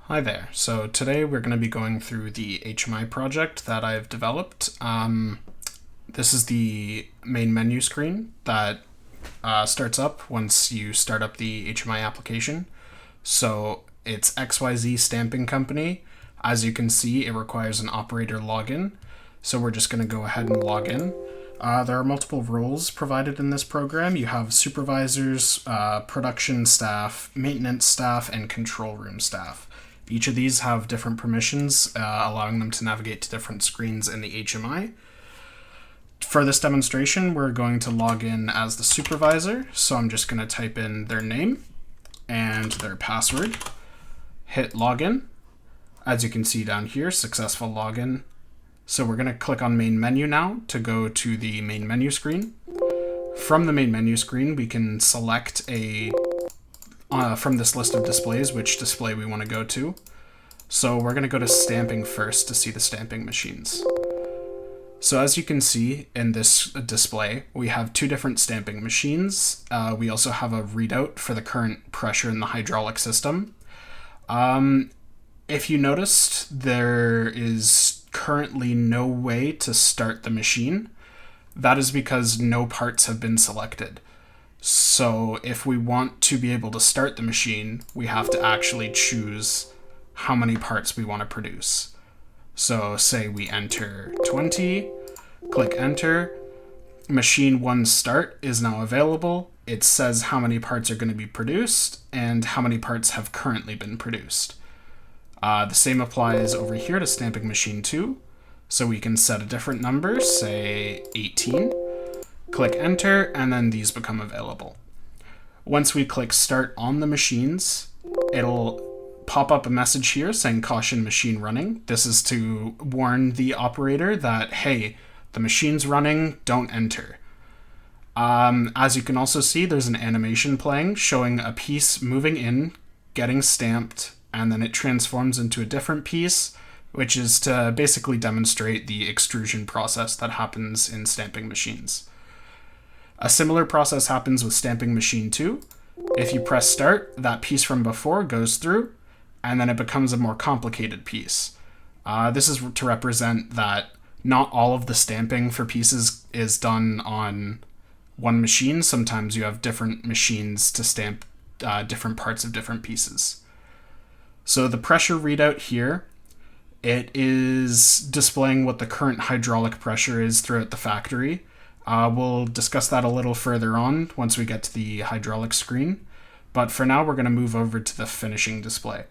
Hi there. So today we're going to be going through the HMI project that I've developed. This is the main menu screen that starts up once you start up the HMI application. So it's XYZ Stamping Company. As you can see, it requires an operator login. So we're just going to go ahead and log in. There are multiple roles provided in this program. You have supervisors, production staff, maintenance staff, and control room staff. Each of these have different permissions, allowing them to navigate to different screens in the HMI. For this demonstration, we're going to log in as the supervisor. So I'm just going to type in their name and their password, hit login. As you can see down here, successful login. So we're going to click on main menu now to go to the main menu screen. From the main menu screen, we can select from this list of displays which display we want to go to. So we're going to go to stamping first to see the stamping machines. So as you can see in this display, we have two different stamping machines. We also have a readout for the current pressure in the hydraulic system. If you noticed, there is currently no way to start the machine. That is because no parts have been selected. So if we want to be able to start the machine, we have to actually choose how many parts we want to produce. So say we enter 20, click enter, machine 1 start is now available. It says how many parts are going to be produced and how many parts have currently been produced. The same applies over here to stamping machine 2. So we can set a different number, say 18. Click enter, and then these become available. Once we click start on the machines, it'll pop up a message here saying caution machine running. This is to warn the operator that, hey, the machine's running, don't enter. As you can also see, there's an animation playing showing a piece moving in, getting stamped, and then it transforms into a different piece, which is to basically demonstrate the extrusion process that happens in stamping machines. A similar process happens with stamping machine 2. If you press start, that piece from before goes through, and then it becomes a more complicated piece. This is to represent that not all of the stamping for pieces is done on one machine. Sometimes you have different machines to stamp different parts of different pieces. So the pressure readout here, it is displaying what the current hydraulic pressure is throughout the factory. We'll discuss that a little further on once we get to the hydraulic screen. But for now, we're going to move over to the finishing display.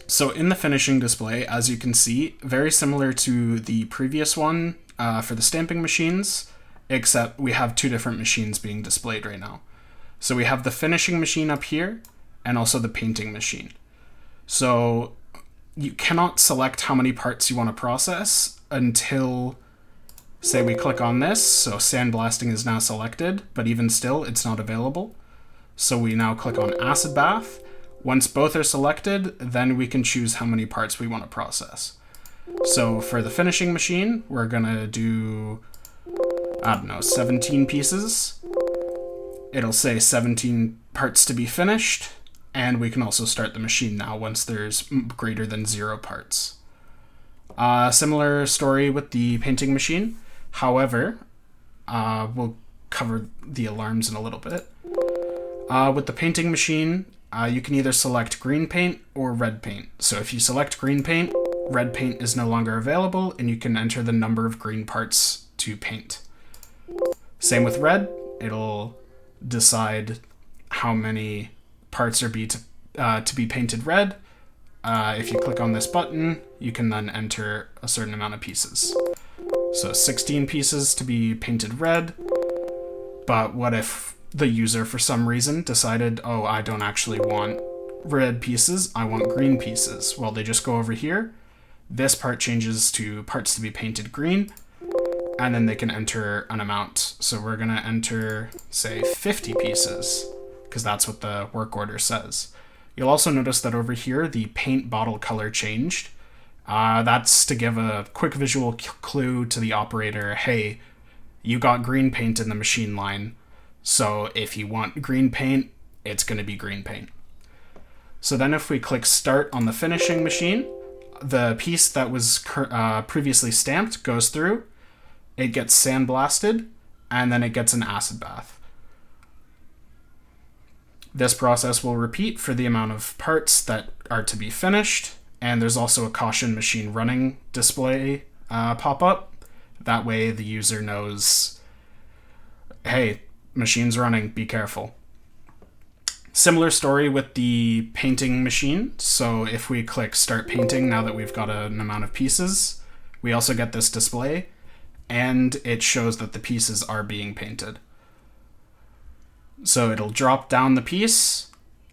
So in the finishing display, as you can see, very similar to the previous one for the stamping machines, except we have two different machines being displayed right now. So we have the finishing machine up here and also the painting machine. So you cannot select how many parts you want to process until, say, we click on this. So sandblasting is now selected, but even still, it's not available. So we now click on acid bath. Once both are selected, then we can choose how many parts we want to process. So for the finishing machine, we're going to do, 17 pieces. It'll say 17 parts to be finished. And we can also start the machine now once there's greater than 0 parts. Similar story with the painting machine. However, we'll cover the alarms in a little bit. With the painting machine, you can either select green paint or red paint. So if you select green paint, red paint is no longer available, and you can enter the number of green parts to paint. Same with red, it'll decide how many parts are to be painted red. If you click on this button, you can then enter a certain amount of pieces. So 16 pieces to be painted red, but what if the user for some reason decided, oh, I don't actually want red pieces, I want green pieces? Well, they just go over here, this part changes to parts to be painted green, and then they can enter an amount. So we're gonna enter, say, 50 pieces, because that's what the work order says. You'll also notice that over here, the paint bottle color changed. That's to give a quick visual clue to the operator, hey, you got green paint in the machine line, so if you want green paint, it's going to be green paint. So then if we click start on the finishing machine, the piece that was previously stamped goes through, it gets sandblasted, and then it gets an acid bath. This process will repeat for the amount of parts that are to be finished, and there's also a caution machine running display pop up. That way the user knows, hey, machine's running, be careful. Similar story with the painting machine. So if we click start painting, now that we've got an amount of pieces, we also get this display, and it shows that the pieces are being painted. So it'll drop down the piece,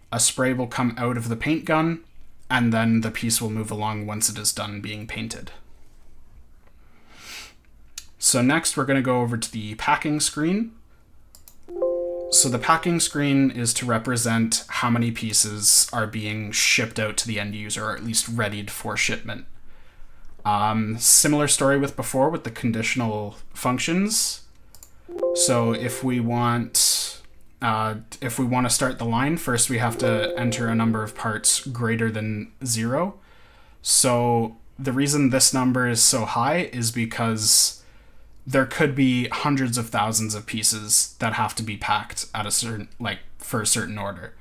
a spray will come out of the paint gun, and then the piece will move along once it is done being painted. So next we're going to go over to the packing screen. So the packing screen is to represent how many pieces are being shipped out to the end user, or at least readied for shipment. Similar story with before with the conditional functions. So if we want to start the line, first we have to enter a number of parts greater than 0. So the reason this number is so high is because there could be hundreds of thousands of pieces that have to be packed at a certain, for a certain order.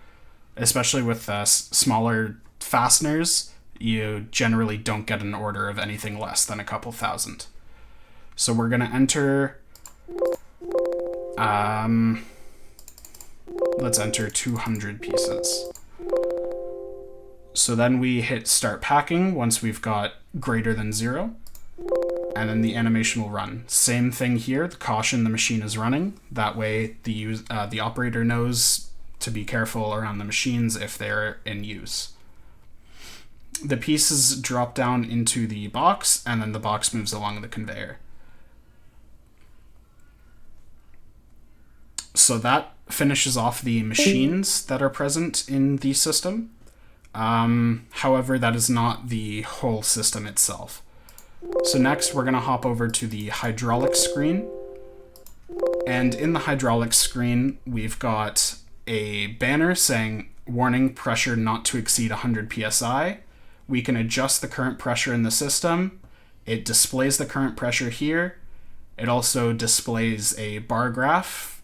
Especially with smaller fasteners, you generally don't get an order of anything less than a couple thousand. So we're going to enter, let's enter 200 pieces. So then we hit start packing once we've got greater than 0. And then the animation will run. Same thing here, the caution, the machine is running. That way the operator knows to be careful around the machines if they're in use. The pieces drop down into the box, and then the box moves along the conveyor. So that finishes off the machines that are present in the system. However, that is not the whole system itself. So next we're going to hop over to the hydraulics screen. And in the hydraulics screen, we've got a banner saying, warning, pressure not to exceed 100 psi. We can adjust the current pressure in the system. It displays the current pressure here. It also displays a bar graph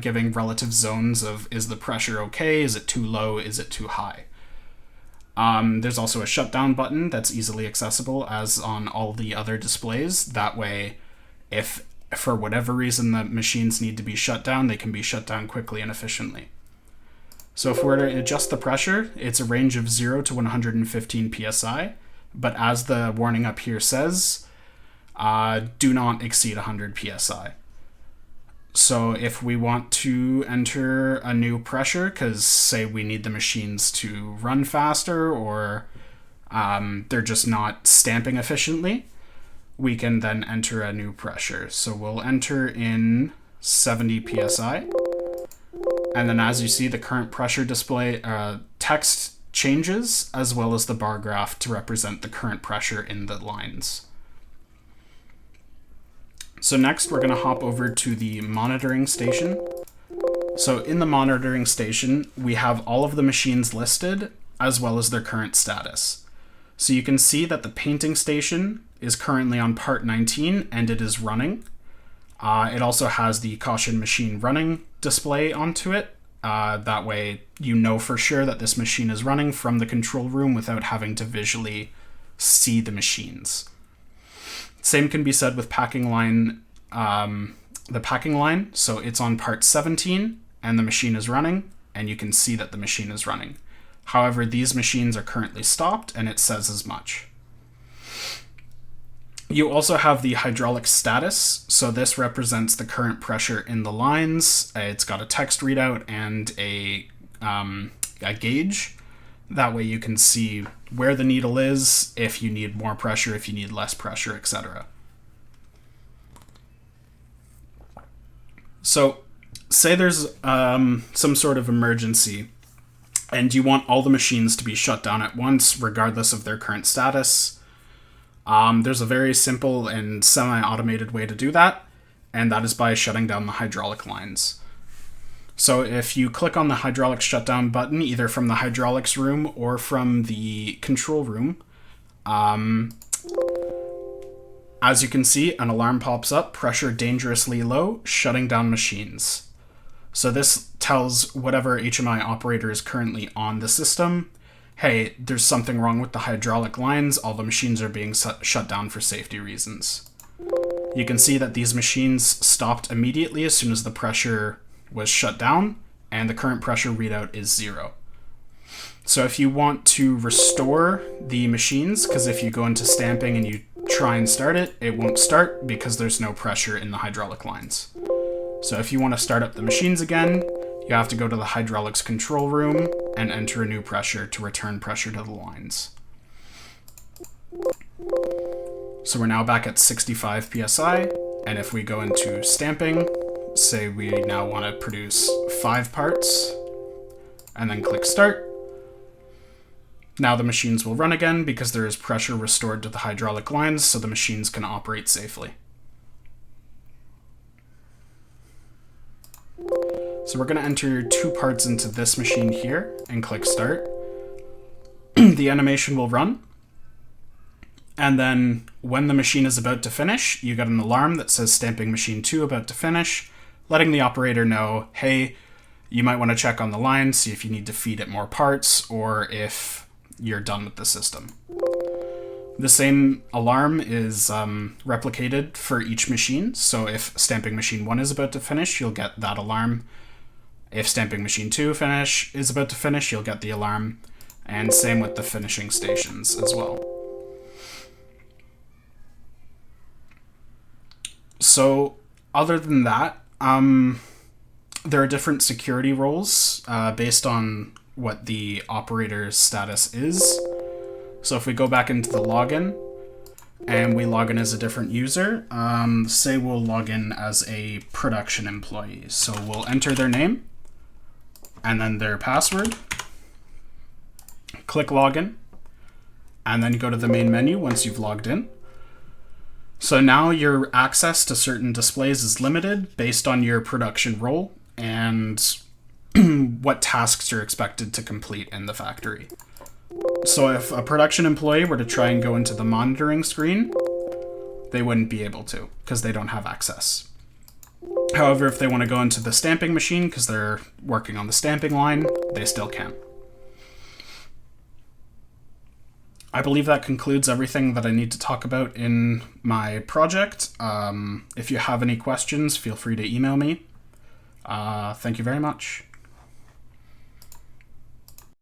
giving relative zones of, is the pressure okay? Is it too low? Is it too high? There's also a shutdown button that's easily accessible as on all the other displays. That way, if for whatever reason the machines need to be shut down, they can be shut down quickly and efficiently. So if we're to adjust the pressure, it's a range of 0 to 115 psi, but as the warning up here says, do not exceed 100 psi. So if we want to enter a new pressure, because say we need the machines to run faster or they're just not stamping efficiently, we can then enter a new pressure. So we'll enter in 70 psi. And then as you see, the current pressure display text changes, as well as the bar graph to represent the current pressure in the lines. So next we're going to hop over to the monitoring station. So in the monitoring station, we have all of the machines listed as well as their current status. So you can see that the painting station is currently on part 19 and it is running. It also has the caution machine running display onto it. That way you know for sure that this machine is running from the control room without having to visually see the machines. Same can be said with packing line, the packing line. So it's on part 17 and the machine is running, and you can see that the machine is running. However, these machines are currently stopped and it says as much. You also have the hydraulic status. So this represents the current pressure in the lines. It's got a text readout and a gauge. That way you can see where the needle is, if you need more pressure, if you need less pressure, etc. So say there's some sort of emergency and you want all the machines to be shut down at once, regardless of their current status. There's a very simple and semi-automated way to do that, and that is by shutting down the hydraulic lines. So if you click on the hydraulics shutdown button, either from the hydraulics room or from the control room, as you can see, an alarm pops up, pressure dangerously low, shutting down machines. So this tells whatever HMI operator is currently on the system, hey, there's something wrong with the hydraulic lines, all the machines are being shut down for safety reasons. You can see that these machines stopped immediately as soon as the pressure was shut down, and the current pressure readout is 0. So if you want to restore the machines, because if you go into stamping and you try and start it, it won't start because there's no pressure in the hydraulic lines. So if you want to start up the machines again, you have to go to the hydraulics control room and enter a new pressure to return pressure to the lines. So we're now back at 65 psi, and if we go into stamping, say we now want to produce 5 parts, and then click start, now the machines will run again because there is pressure restored to the hydraulic lines so the machines can operate safely. So we're going to enter 2 parts into this machine here and click start. The animation will run. And then when the machine is about to finish, you get an alarm that says stamping machine 2 about to finish, letting the operator know, hey, you might want to check on the line, see if you need to feed it more parts or if you're done with the system. The same alarm is replicated for each machine. So if stamping machine 1 is about to finish, you'll get that alarm. If stamping machine 2 is about to finish, you'll get the alarm. And same with the finishing stations as well. So other than that, there are different security roles based on what the operator's status is. So if we go back into the login and we log in as a different user, say we'll log in as a production employee. So we'll enter their name and then their password, click login, and then you go to the main menu once you've logged in. So now your access to certain displays is limited based on your production role and what tasks you're expected to complete in the factory. So if a production employee were to try and go into the monitoring screen, they wouldn't be able to because they don't have access. However, if they want to go into the stamping machine because they're working on the stamping line, they still can. I believe that concludes everything that I need to talk about in my project. If you have any questions, feel free to email me. Thank you very much.